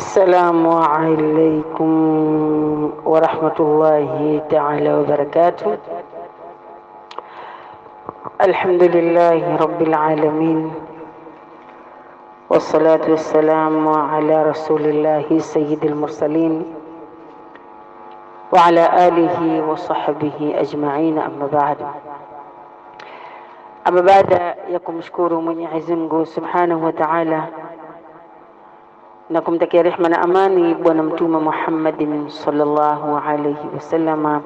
السلام عليكم ورحمة الله تعالى وبركاته. الحمد لله رب العالمين، والصلاة والسلام على رسول الله سيد المرسلين وعلى آله وصحبه أجمعين. أما بعد يكم شكور Mwenyezi Mungu Subhanahu wa Ta'ala na kumtakia rehema na amani Bwana Mtume Muhammadin sallallahu alayhi wasallam.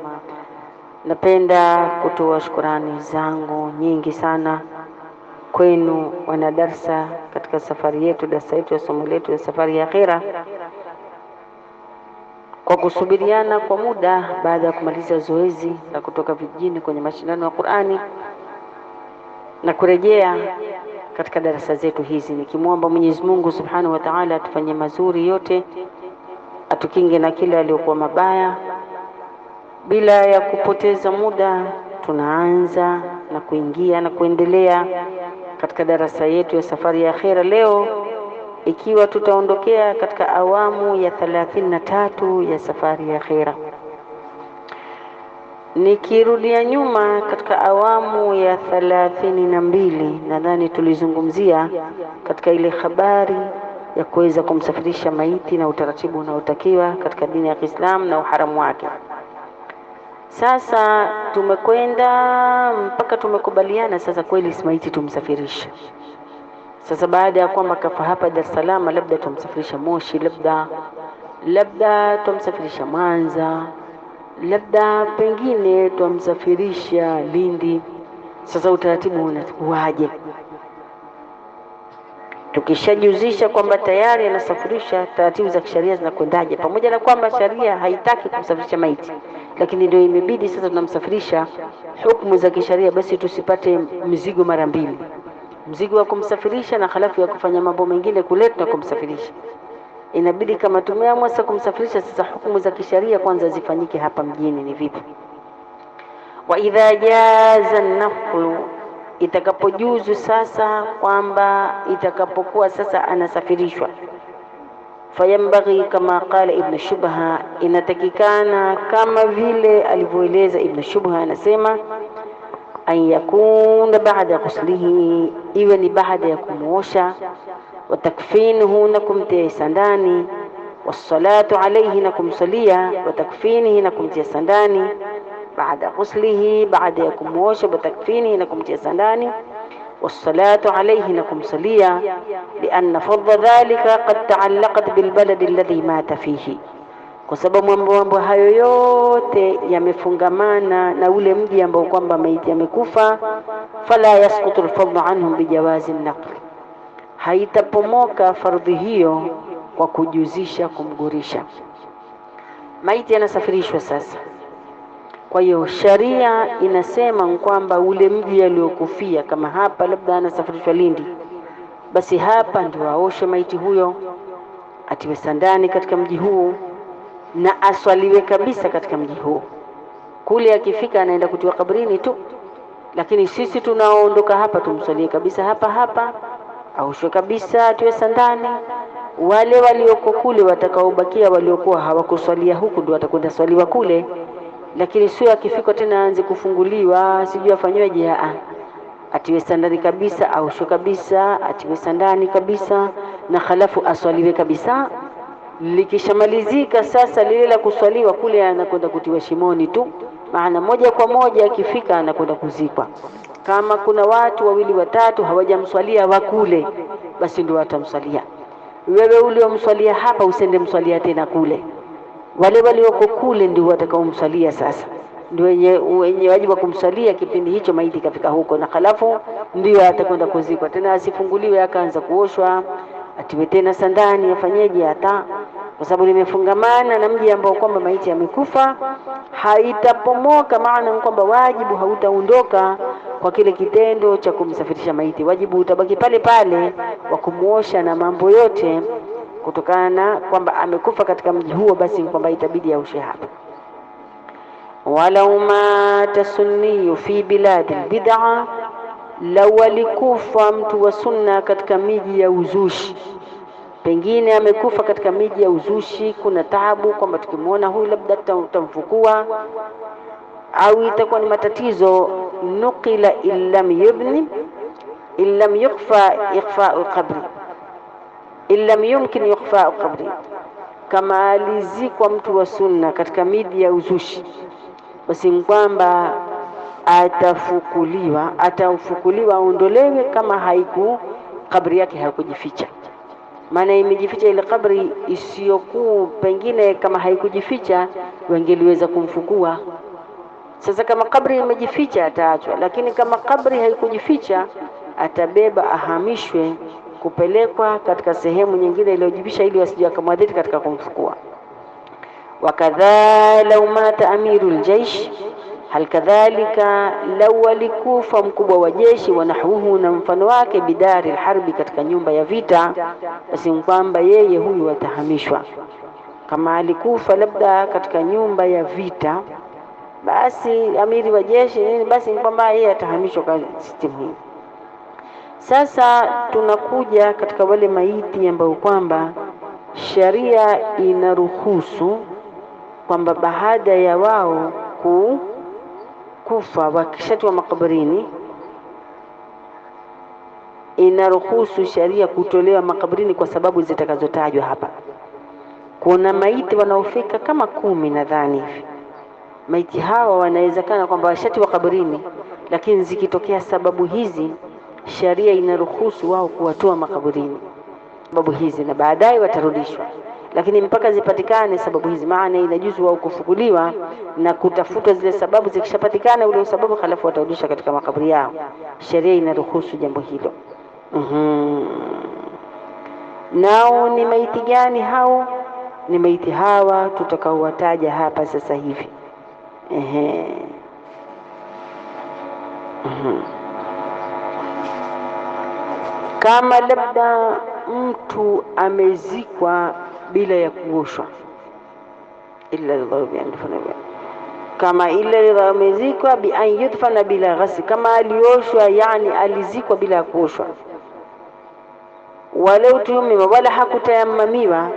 Napenda kutoa shukrani zangu nyingi sana kwenu wanadarsa katika safari yetu, darasa yetu ya somo letu ya safari ya akhera, kwa kusubiriana kwa muda baada ya kumaliza zoezi la kutoka vijijini kwenye mashindano ya Qur'ani na kurejea katika darasa zetu hizi, nikimwomba Mwenyezi Mungu Subhanahu wa Ta'ala atufanye mazuri yote, atukinge na kila aliyokuwa mabaya. Bila ya kupoteza muda, tunaanza na kuingia na kuendelea katika darasa yetu ya safari ya akhera leo, ikiwa tutaondokea katika awamu ya 33 ya safari ya akhera. Nikirudia nyuma katika awamu ya 32, nadhani tulizungumzia katika ile habari ya kuweza kumsafirisha maiti na utaratibu unaotakiwa katika dini ya Kiislamu na uharamu wake. Sasa tumekwenda mpaka tumekubaliana sasa kweli maiti tumsafirisha. Sasa baada ya kwamba kafa hapa Dar es Salaam, labda tumsafirisha Moshi, labda tumsafirisha Mwanza, labda pengine tumsafirisha Lindi. Sasa utaratibu unakuwaje? Tukishajuzisha kwamba tayari anasafirisha, taratibu za kisheria zinakwendaje? Pamoja na kwamba sharia haitaki kumsafirisha maiti, lakini ndio imebidi sasa tunamsafirisha. Hukumu za kisheria, basi tusipate mzigo mara mbili, mzigo wa kumsafirisha na halafu ya kufanya mambo mengine kuleta na kumsafirisha. Inabidi kama tumeamua sasa kumsafirisha, sasa hukumu za kisheria kwanza zifanyike hapa mjini. Ni vipi? Wa idha jaza an-naflu, itakapojuzu sasa kwamba itakapokuwa sasa anasafirishwa, fayambaghi kama qala Ibn Shubha, inatakikana kama vile alivyoeleza Ibn Shubha, anasema an yakuna baada ghuslihi, iwe ni baada ya kumuosha, wa takfinuhu, na kumtia sandani, wassalatu alayhi, na kumsalia, wa takfinihi, na kumtia sandani, baada ghuslihi, baada ya kumuosha, wa takfinihi, na kumtia sandani, wassalatu alayhi, na kumsalia, lianna fadla dhalika qad ta'allaqat bilbaladi alladhi mata fihi, kwa sababu mambo hayo yote yamefungamana na ule mji ambao kwamba maiti amekufa. Fala yasqutu alfadlu anhum bijawazi an-naql, haitapomoka fardhi hiyo kwa kujuzisha kumgurisha. Maiti anasafirishwa sasa, kwa hiyo sharia inasema kwamba ule mji aliokufia, kama hapa labda anasafirishwa Lindi, basi hapa ndio aoshe maiti huyo, atiwe sandani katika mji huu na aswaliwe kabisa katika mji huu. Kule akifika anaenda kutiwa kabrini tu, lakini sisi tunaondoka hapa tumswalie kabisa hapa, aoshwe kabisa, atiwe sandani. Wale walioko kule watakaobakia, waliokuwa hawakuswalia huku, ndio watakwenda swaliwa kule, lakini sio akifika tena aanze kufunguliwa sijui afanyweje. Atiwe sandani kabisa, aoshwe kabisa, atiwe sandani kabisa, na halafu aswaliwe kabisa. Likishamalizika sasa lile la kuswaliwa kule, anakwenda kutiwa shimoni tu, maana moja kwa moja akifika anakwenda kuzikwa. Kama kuna watu 2 watatu hawajamswalia wa kule, basi ndio watamswalia. Wewe uliomswalia hapa usende mswalia tena kule, wale walioko kule ndio watakaomswalia. Sasa ndio wenye wajibu kumswalia kipindi hicho maiti kafika huko, na halafu ndio atakwenda kuzikwa. Tena asifunguliwe akaanza kuoshwa, atiwe tena sandani, afanyeje? Hata kwa sababu limefungamana na mji ambao kwamba maiti amekufa, haitapomoka. Maana kwamba wajibu hautaondoka kwa kile kitendo cha kumsafirisha maiti, wajibu utabaki pale pale wa kumuosha na mambo yote, kutokana kwamba amekufa katika mji huo, basi kwamba itabidi aoshe hapa. Walau mata sunniyu fi biladi albid'a, lau alikufa mtu wa sunna katika miji ya uzushi, pengine amekufa katika miji ya uzushi, kuna taabu kwamba tukimwona huyu labda tutamfukua, au itakuwa ni matatizo. Nukila illam yubni illam yukhfa ikhfa'u qabri, illam yumkin ikhfa'u qabri, kama alizikwa mtu wa sunna katika miji ya uzushi, basi kwamba atafukuliwa aondolewe kama kabri yake haikujificha. Maana imejificha ile kabri isiyokuwa, pengine kama haikujificha wangeliweza kumfukua. Sasa kama kabri imejificha ataachwa, lakini kama kabri haikujificha atabeba, ahamishwe kupelekwa katika sehemu nyingine iliyojibisha, ili wasije akamwadhiri katika kumfukua. Wakadha law mata amirul jaish, hal kadhalika law alikufa mkubwa wa jeshi, wanahuhu na mfano wake, bidari alharbi, katika nyumba ya vita, basi kwamba yeye huyu atahamishwa. Kama alikufa labda katika nyumba ya vita, basi amiri wa jeshi nini, basi kwamba yeye atahamishwa kwa system hii. Sasa tunakuja katika wale maiti ambao kwamba sharia inaruhusu kwamba baada ya wao kufa wakishatiwa makaburini, inaruhusu sharia kutolewa makaburini kwa sababu zitakazotajwa hapa. Kuna maiti wanaofika kama 10 nadhani hivi. Maiti hawa wanawezekana kwamba washatiwa kaburini, lakini zikitokea sababu hizi sharia inaruhusu wao kuwatoa makaburini, sababu hizi, na baadaye watarudishwa, lakini mpaka zipatikane sababu hizi. Maana inajuzu wao kufukuliwa na kutafuta zile sababu, zikishapatikana ule sababu halafu watarudishwa katika makaburi yao. Sharia inaruhusu jambo hilo. Nao ni maiti gani hao? Ni maiti hawa tutakaowataja hapa sasa hivi. Kama labda mtu amezikwa bila ya kuoshwa, kama ila amezikwa bi an yudfana bila ghasl, kama alioshwa, yani alizikwa bila ya kuoshwa, walau tuyumima, wala hakutayamamiwa,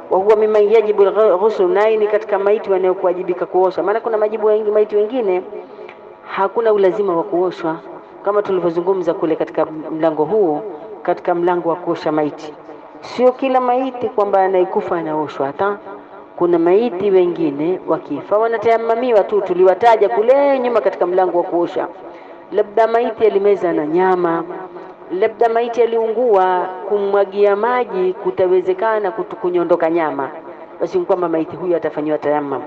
wa huwa mimman yajibu al-ghusl, naye ni katika maiti wanayokuwajibika kuoshwa. Maana kuna maiti wengine hakuna ulazima wa kuoshwa, kama tulivyozungumza kule katika mlango huu, katika mlango wa kuosha maiti. Sio kila maiti kwamba anaikufa anaoshwa, hata kuna maiti wengine wakifa wanatayamamiwa tu, tuliwataja kule nyuma katika mlango wa kuosha. Labda maiti alimeza na nyama, labda maiti aliungua, kumwagia maji kutawezekana kunyondoka nyama, basi kwamba maiti huyu atafanywa tayammum.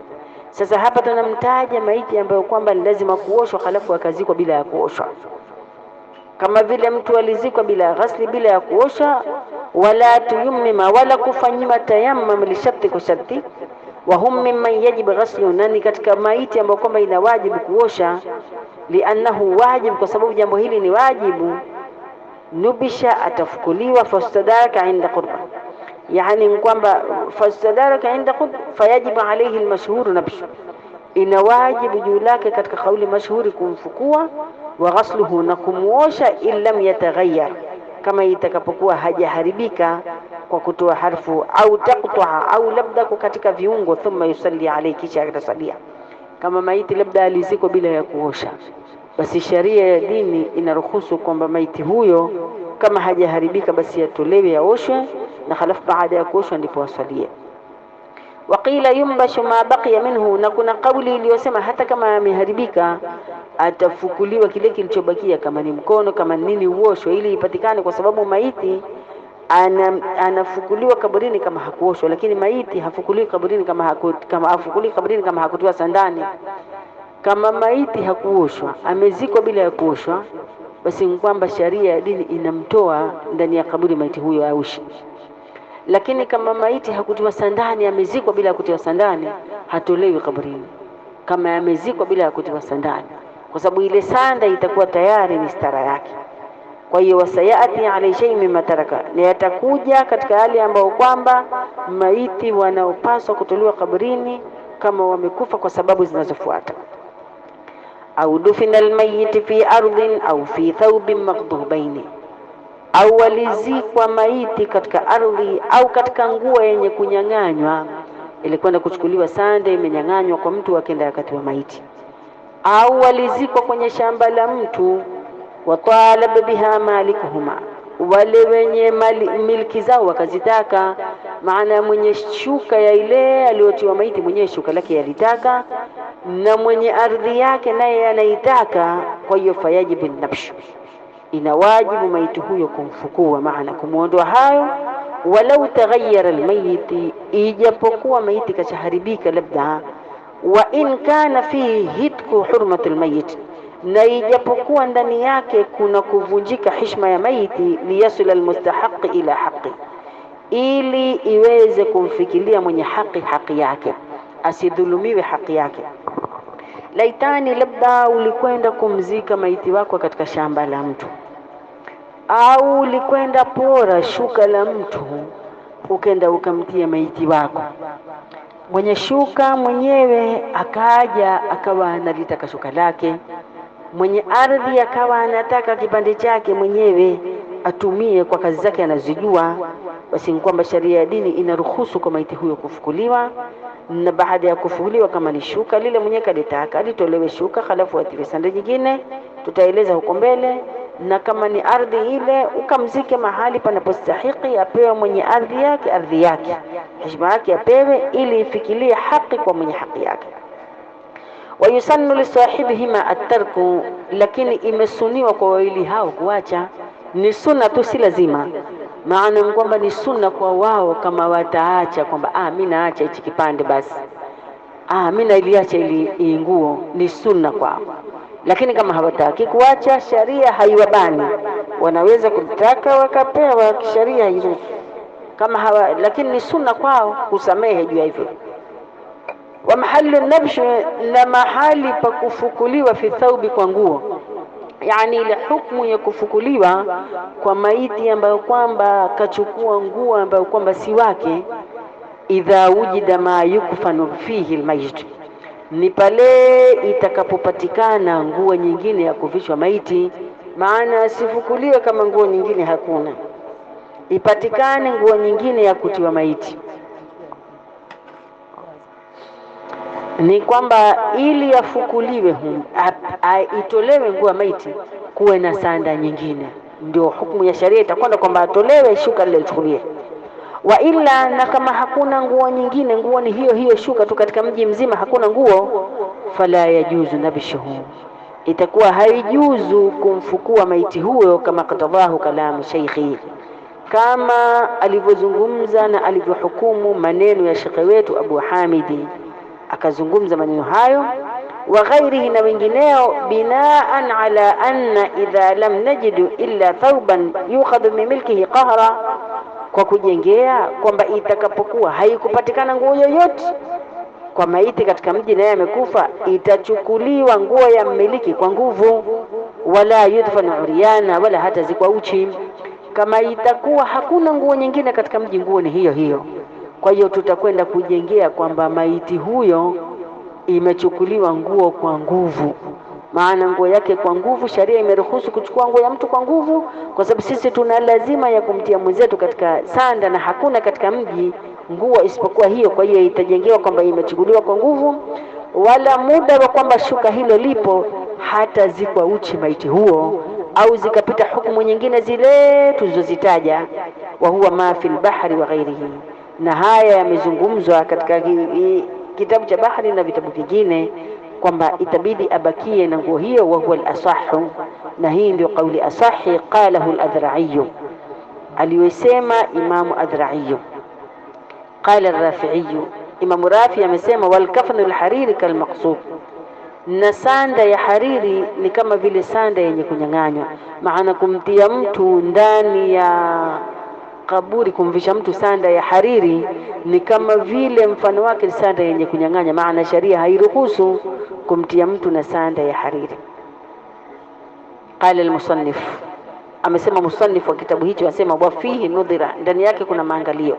Sasa hapa tunamtaja maiti ambayo kwamba ni lazima kuoshwa halafu akazikwa bila ya kuoshwa, kama vile mtu alizikwa bila ghasli, bila ya kuosha, wala tuyummima, wala kufanyiwa tayammum lisharti, kwa sharti. Wa hum mimman yajibu ghaslu, nani katika maiti ambayo kwamba ina wajibu kuosha, liannahu wajib, kwa sababu jambo hili ni wajibu. Nubisha, atafukuliwa, fastadaraka inda qurba, yani kwamba fastadaraka inda qurba fayajibu alayhi almashhur nabshu, ina wajibu juu lake katika kauli mashhuri kumfukua, wa ghasluhu, na kumuosha, illam yataghayyar, kama itakapokuwa hajaharibika kwa kutoa harfu, au taqta'a, au labda katika viungo, thumma yusalli alayhi, kisha atasalia. Kama maiti labda alizikwa bila ya kuosha, basi sharia ya dini inaruhusu kwamba maiti huyo kama hajaharibika basi atolewe, aoshwe, na halafu baada ya kuoshwa ndipo asalie. Waqila yumbashu ma baqiya minhu, na kuna kauli iliyosema hata kama ameharibika atafukuliwa kile kilichobakia, kama ni mkono, kama nini, uoshwe ili ipatikane, kwa sababu maiti anafukuliwa kaburini kama hakuoshwa, lakini maiti hafukuliwi kaburini kama hakutiwa sandani. Kama maiti hakuoshwa, amezikwa bila ya kuoshwa, basi kwamba sharia ya dini inamtoa ndani ya kaburi maiti huyo aushi. Lakini kama maiti hakutiwa sandani, amezikwa bila ya kutiwa sandani, hatolewi kaburini kama amezikwa bila ya kutiwa sandani, kwa sababu ile sanda itakuwa tayari ni stara yake. Kwa hiyo wasayati alayhi shay mimma taraka, ni yatakuja katika hali ambayo kwamba maiti wanaopaswa kutolewa kaburini kama wamekufa kwa sababu zinazofuata. Au dufina almayyit fi ardhin au fi thawbin maqdubaini, au walizikwa maiti katika ardhi au katika nguo yenye kunyang'anywa, ilikwenda kuchukuliwa sanda imenyang'anywa kwa mtu akaenda akatiwa maiti, au walizikwa kwenye shamba la mtu, watalaba biha malikuhuma, wale wenye miliki zao wakazitaka. Maana mwenye shuka ya ile aliyotiwa maiti mwenye shuka lake yalitaka, na mwenye ardhi yake naye anaitaka. Kwa hiyo fayajibu nabshu, ina wajibu maiti huyo kumfukua, maana kumuondoa hayo. Walau taghayyara almayiti, ijapokuwa maiti kachaharibika labda. Wa in kana fihi hitku hurmati almayit, na ijapokuwa ndani yake kuna kuvunjika heshima ya maiti. Liyasil almustahaq ila haqi, ili iweze kumfikilia mwenye haki yake, asidhulumiwe haki yake. Laitani, labda ulikwenda kumzika maiti wako katika shamba la mtu, au ulikwenda pora shuka la mtu ukenda ukamtia maiti wako. Mwenye shuka mwenyewe akaja akawa analitaka shuka lake, mwenye ardhi akawa anataka kipande chake mwenyewe atumie kwa kazi zake anazijua, basi ni kwamba sharia ya dini inaruhusu kwa maiti huyo kufukuliwa. Na baada ya kufukuliwa, kama ni shuka lile mwenye kalitaka, alitolewe shuka halafu atiwe sanda nyingine, tutaeleza huko mbele. Na kama ni ardhi ile, ukamzike mahali panapostahiki, apewe mwenye ardhi yake heshima yake apewe, ili ifikilie haki kwa mwenye haki yake. Wayusannu lisahibihima atarku, lakini imesuniwa kwa wawili hao kuacha. Ni sunna tu, si lazima. Maana kwamba ni sunna kwa wao, kama wataacha kwamba mimi naacha hichi kipande basi, mimi nailiacha ili nguo, ni sunna kwao. Lakini kama hawataki kuacha, sharia haiwabani, wanaweza kutaka wakapewa, sharia hairuhusu kama lakini ni sunna kwao kusamehe juu ya hivyo. Wa mahallu nabsh, na mahali pa kufukuliwa fi thawbi, kwa nguo. Yani ile hukumu ya kufukuliwa kwa maiti ambayo kwamba kachukua nguo ambayo kwamba si wake, idha wujida ma yukfanu fihi almayit, ni pale itakapopatikana nguo nyingine ya kuvishwa maiti. Maana asifukuliwe kama nguo nyingine hakuna, ipatikane nguo nyingine ya kutiwa maiti. Ni kwamba ili afukuliwe itolewe nguo ya maiti, kuwe na sanda nyingine, ndio hukumu ya sharia itakwenda kwamba atolewe shuka lile lichukulie. Wa illa, na kama hakuna nguo nyingine, nguo ni hiyo shuka tu, katika mji mzima hakuna nguo, fala yajuzu nabshuhu, itakuwa haijuzu kumfukua maiti huyo, kama katadahu kalamu shaykhi, kama alivyozungumza na alivyohukumu maneno ya shekhe wetu Abu Hamidi, akazungumza maneno hayo. Wa ghairihi, na wengineo, binaan ala anna idha lam najidu illa thawban yukhadhu min milkihi qahra, kwa kujengea kwamba itakapokuwa haikupatikana nguo yoyote kwa maiti katika mji naye amekufa, itachukuliwa nguo ya mmiliki kwa nguvu. Wala yudfanu uriyana, wala hata zikwa uchi. Kama itakuwa hakuna nguo nyingine katika mji, nguo ni hiyo. Kwa hiyo tutakwenda kujengea kwamba maiti huyo imechukuliwa nguo kwa nguvu. Maana nguo yake kwa nguvu, sharia imeruhusu kuchukua nguo ya mtu kwa nguvu, kwa sababu sisi tuna lazima ya kumtia mwenzetu katika sanda, na hakuna katika mji nguo isipokuwa hiyo. Kwa hiyo itajengewa kwamba imechukuliwa kwa nguvu, wala muda wa kwamba shuka hilo lipo hata zikwa uchi maiti huo, au zikapita hukumu nyingine zile tulizozitaja. Wa huwa ma fil bahri wa ghairihi, na haya yamezungumzwa katika kitabu cha Bahari na vitabu vingine, kwamba itabidi abakie na nguo hiyo. Wa huwa al-asahhu, na hii ndio kauli asahi. Qalahu al-Adhra'i, aliyosema Imamu Adhra'i. Qala al-Rafi'i, Imamu Rafi amesema, wal kafnu al-hariri kal maqsub, na sanda ya hariri ni kama vile sanda yenye kunyang'anywa. Maana kumtia mtu ndani ya kaburi, kumvisha mtu sanda ya hariri ni kama vile mfano wake sanda yenye kunyang'anya. Maana sharia hairuhusu kumtia mtu na sanda ya hariri. Qala al-musannif, amesema musannif wa kitabu hicho, asema wa fihi nudhira, ndani yake kuna maangalio.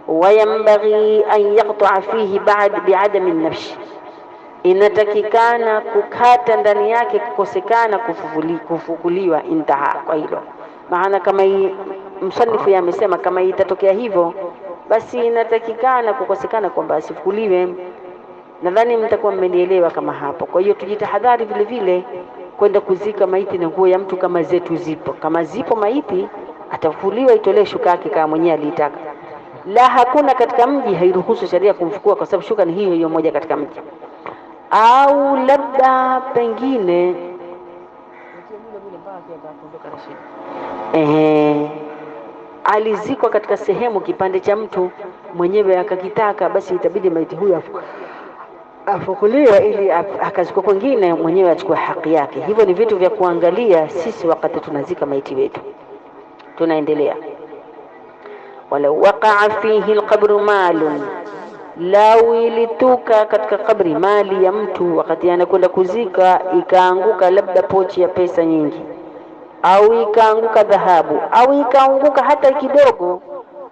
Wa yanbaghi an yaqta'a fihi bi'adami an-nafsh, inatakikana kukata ndani yake kukosekana kufukuliwa. Intaha, kwa hilo Maana kama msanifu amesema kama itatokea hivyo, basi inatakikana kukosekana kwamba asifukuliwe. Nadhani mtakuwa mmenielewa kama hapo. Kwa hiyo tujitahadhari vile vile kwenda kuzika maiti na nguo ya mtu kama zetu zipo. Kama zipo maiti, atafukuliwa, itolee shuka yake kama mwenyewe alitaka. La, hakuna katika mji, hairuhusu sheria kumfukua kwa sababu shuka ni hiyo hiyo moja katika mji. Au labda pengine alizikwa katika sehemu kipande cha mtu mwenyewe akakitaka, basi itabidi maiti huyo afukuliwe ili akazikwa kwingine, mwenyewe achukue haki yake. Hivyo ni vitu vya kuangalia sisi wakati tunazika maiti wetu. Tunaendelea. Walau waqa'a fihi alqabru malun, lau ilituka katika kabri mali ya mtu wakati anakwenda kuzika, ikaanguka labda pochi ya pesa nyingi, au ikaanguka dhahabu, au ikaanguka hata kidogo,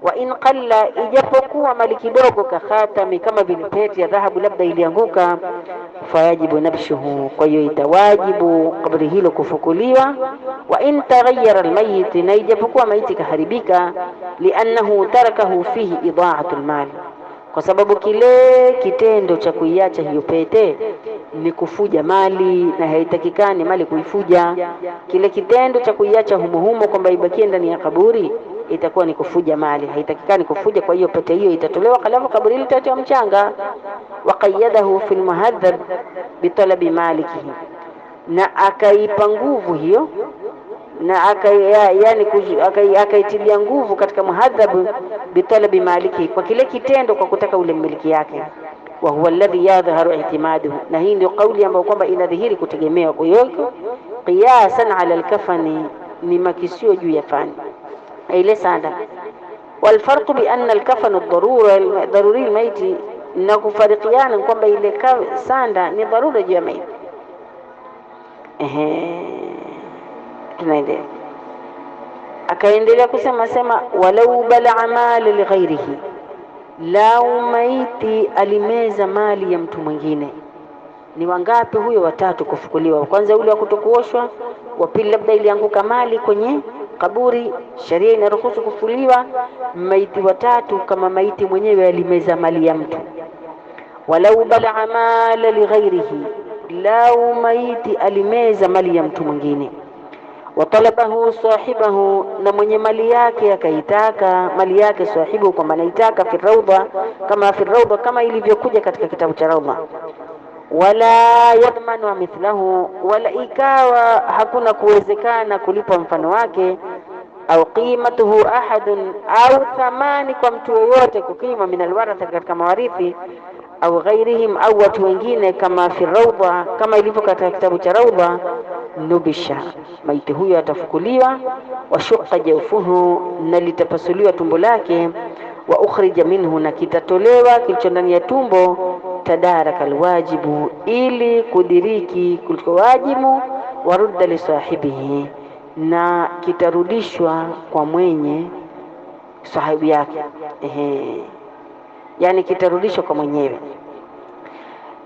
wa in qalla, ijapokuwa mali kidogo, kakhatami, kama vile pete ya dhahabu labda ilianguka, fayajibu nabshuhu, kwa hiyo itawajibu kabri hilo kufukuliwa. Wa in taghayyara almayit, na ijapokuwa maiti kaharibika, liannahu tarakahu fihi idaa'atu almal, kwa sababu kile kitendo cha kuiacha hiyo pete ni kufuja mali, na haitakikani mali kuifuja. Kile kitendo cha kuiacha humo kwamba ibakie ndani ya kaburi itakuwa ni kufuja mali, haitakikani kufuja. Kwa hiyo pete hiyo itatolewa, halafu kaburi hilo litatiwa mchanga. Waqayyadahu fil muhadhab bitalabi malikihi, na akaipa nguvu hiyo, na akaitilia nguvu katika muhadhab bitalabi maliki, kwa kile kitendo kwa kutaka ule mmiliki yake. Wa huwa alladhi yadhharu ihtimaduhu, na hii ndio kauli ambayo kwamba inadhihiri kutegemewa. Kwa hiyo qiyasan ala alkafani, ni makisio juu ya fani ile sanda. Walfarqu bi anna alkafan ad-daruri almaiti, na kufarikiana kwamba ile sanda ni dharura juu ya maiti. Tunaendelea. Akaendelea kusema walau balaa mali lighairihi, lau maiti alimeza mali ya mtu mwingine. Ni wangapi huyo? Watatu kufukuliwa. Kwanza yule wa kutokuoshwa, wa pili labda ilianguka mali kwenye kaburi, sheria inaruhusu kufukuliwa. Maiti watatu kama maiti mwenyewe alimeza mali ya mtu. Walau balaa mali lighairihi, lau maiti alimeza mali ya mtu mwingine, watalabahu sahibahu, na mwenye mali yake akaitaka mali yake sahibu, kwamba anaitaka fi rawda, kama ilivyokuja katika kitabu cha Rawda. Wala yadmanu mithlahu, wala ikawa hakuna kuwezekana kulipa mfano wake, au qimatuhu ahadun, au thamani kwa mtu yoyote kukima, min alwaratha, katika mawarithi, au ghairihim, au watu wengine, kama fi rawda, kama ilivyo katika kitabu cha Rawda. Nubisha, maiti huyo atafukuliwa. Washuqa jawfuhu, na litapasuliwa tumbo lake. Wa ukhrija minhu, na kitatolewa kilicho ndani ya tumbo. Tadaraka alwajibu, ili kudiriki kuliko wajibu. Warudda li sahibihi, na kitarudishwa kwa mwenye sahibu yake. Yani kitarudishwa kwa mwenyewe.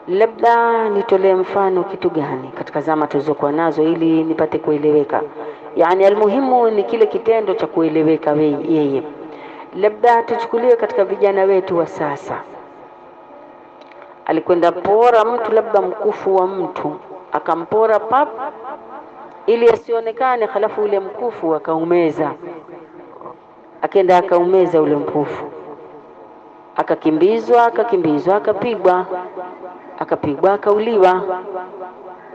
Labda nitolee mfano kitu gani katika zama tulizokuwa nazo ili nipate kueleweka. Yani almuhimu ni kile kitendo cha kueleweka yeye. Labda tuchukulie katika vijana wetu wa sasa, alikwenda pora mtu labda mkufu wa mtu, akampora pap ili asionekane, halafu ule mkufu akaumeza, akaenda akaumeza ule mkufu, akakimbizwa, akapigwa, akauliwa.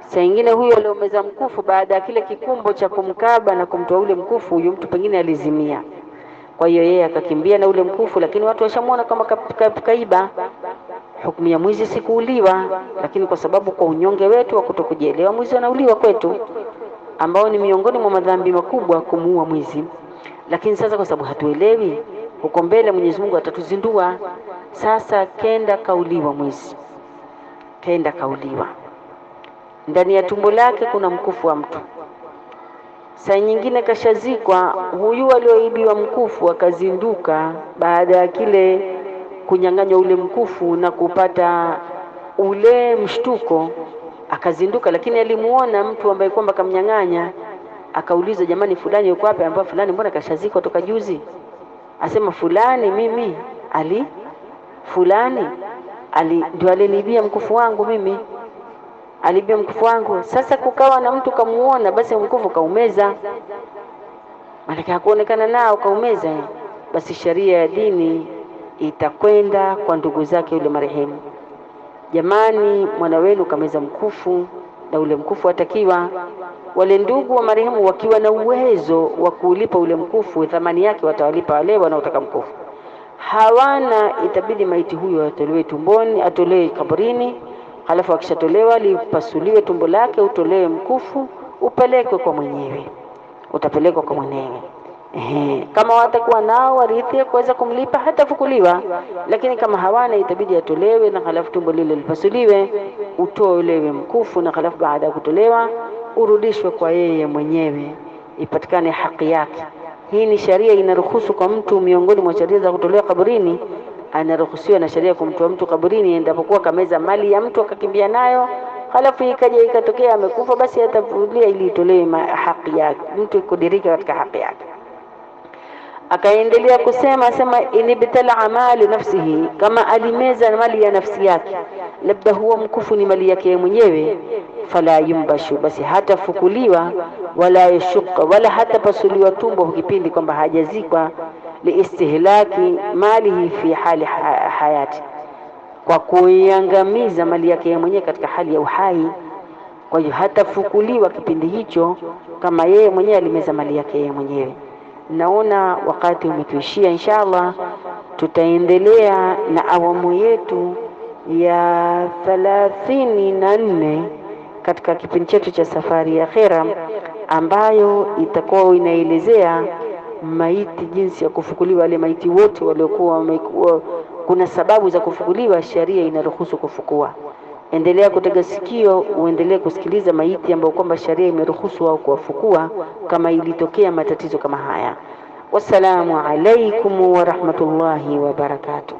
Saa nyingine huyo aliomeza mkufu, baada ya kile kikumbo cha kumkaba na kumtoa ule mkufu, huyo mtu pengine alizimia. Kwa hiyo yeye akakimbia na ule mkufu, lakini watu washamuona kama kaiba. Hukumu ya mwizi si kuuliwa, lakini kwa sababu kwa unyonge wetu wa kutokujielewa, mwizi anauliwa kwetu, ambao ni miongoni mwa madhambi makubwa kumuua mwizi. Lakini sasa kwa sababu hatuelewi, huko mbele Mwenyezi Mungu atatuzindua. Sasa kenda kauliwa mwizi, kenda kauliwa, ndani ya tumbo lake kuna mkufu wa mtu. Saa nyingine kashazikwa, huyu alioibiwa mkufu akazinduka baada ya kile kunyang'anywa ule mkufu na kupata ule mshtuko, akazinduka, lakini alimuona mtu ambaye kwamba kamnyang'anya, Akauliza, jamani, fulani yuko wapi? Ambaye fulani mbona kashazikwa toka juzi. Asema fulani mimi fulani ndio alinibia mkufu wangu mimi, alibia mkufu wangu. Sasa kukawa na mtu kamuona, basi mkufu kaumeza, maana kuonekana nao kaumeza, basi sharia ya dini itakwenda kwa ndugu zake yule marehemu. Jamani, mwana wenu kameza mkufu, na ule mkufu atakiwa wale ndugu wa marehemu wakiwa na uwezo wa kulipa ule mkufu, thamani yake watawalipa wale wanaotaka mkufu. Hawana, itabidi maiti huyo atolewe tumboni, atolewe kaburini, halafu akishatolewa lipasuliwe tumbo lake, utolewe mkufu, upelekwe kwa mwenyewe, utapelekwa kwa mwenyewe. Kama watakuwa nao warithi kuweza kumlipa hatafukuliwa, lakini kama hawana itabidi atolewe, na halafu tumbo lile lipasuliwe, utolewe mkufu, na halafu baada ya kutolewa urudishwe kwa yeye mwenyewe, ipatikane haki yake. Hii ni sharia inaruhusu kwa mtu, miongoni mwa sharia za kutolewa kaburini, anaruhusiwa na sharia kumtoa mtu kaburini endapokuwa kameza mali ya mtu akakimbia nayo, halafu ikaja ikatokea amekufa, basi atavulia ili itolewe haki yake, mtu kudirika katika haki yake. Akaendelea kusema, inibtala mali nafsihi, kama alimeza mali ya nafsi yake, labda huo mkufu ni mali yake mwenyewe, fala yumbashu, basi hatafukuliwa, wala yashuqa, wala hatapasuliwa tumbo kipindi kwamba hajazikwa, liistihlaki malihi fi hali hayati, kwa kuiangamiza mali yake mwenyewe katika hali ya uhai. Kwa hiyo hatafukuliwa kipindi hicho kama yeye mwenyewe alimeza mali yake mwenyewe. Naona wakati umetuishia, inshallah tutaendelea na awamu yetu ya 34 katika kipindi chetu cha Safari ya Akhera, ambayo itakuwa inaelezea maiti, jinsi ya kufukuliwa wale maiti wote waliokuwa kuna sababu za kufukuliwa, sharia inaruhusu kufukua. Endelea kutega sikio, uendelee kusikiliza maiti ambao kwamba sharia imeruhusu au kuwafukua kama ilitokea matatizo kama haya. Wassalamu alaikum wa rahmatullahi wa barakatuh.